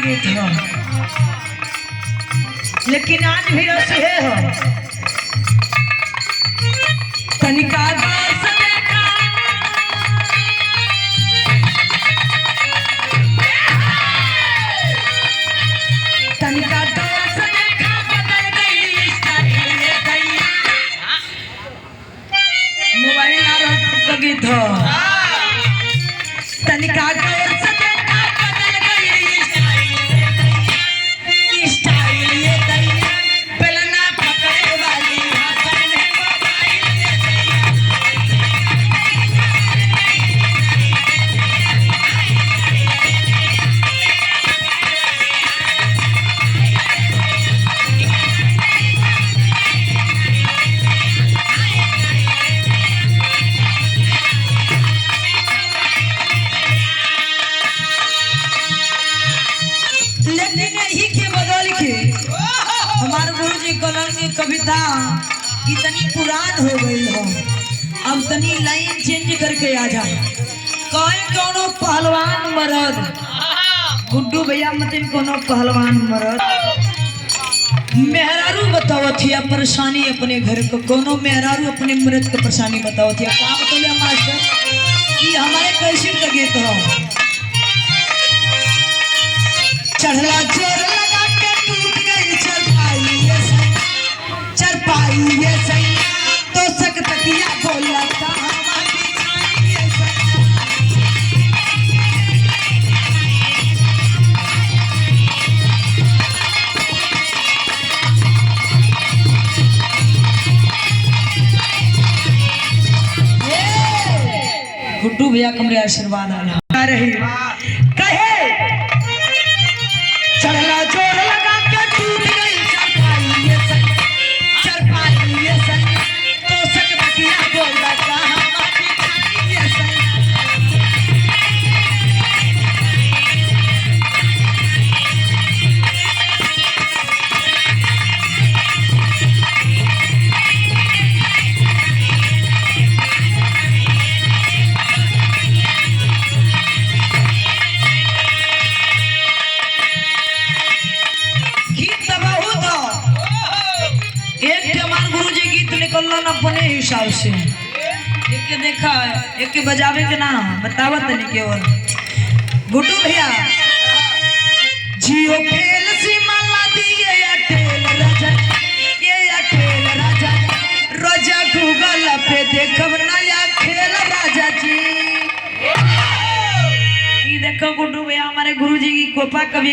गीत हो, लेकिन आज भी ऐसे हो। तनिका गौर से देखा, तनिका गौर से देखा, बदल गई स्टाइल ये दैया। मोबाइल आ रहा तो गीत हो। तनिका गौर से देखा, बदल गई स्टाइल ये दैया। बेलना पकड़े वाली हाथन है मोबाइल ये दैया। लेकिन यही के बदल के हमारे गुरु जी कलम की कविता इतनी पुरान हो गई हो, अब तनी लाइन चेंज करके आ जा। कहे कोनो पहलवान मर्द, गुड्डू भैया मतलब कोनो पहलवान मर्द मेहरारू बतावतिया परेशानी अपने घर को, कोनो मेहरारू अपने मर्द के परेशानी बतावतिया। का बतौले मास्टर कि हमारे कैसे लगे तो चढ़ला जोर लगा के टूट गई चरपाई ये सैया, चरपाई ये सैया। तो सक तकिया बोला कहाँ बिछाई ये सैया। गुड्डू भैया कमरे आशीर्वाद आ रही कहे चढ़ला जोर लगा के टूट गई चरपाई ये सैया, चरपाई ये सैया। तो सक तकिया बोला कहाँ बिछाई ये सैया। अपने हिसाब से एक के देखा, एक के बजावे के ना बतावत नहीं केवल। गुड्डू भैया जियो फेल सिमला दिए एयरटेल राजा, ये एयरटेल राजा। रोजा गूगल पे देखब नया खेल राजा जी। ये देखो गुड्डू भैया हमारे गुरुजी की कृपा कभी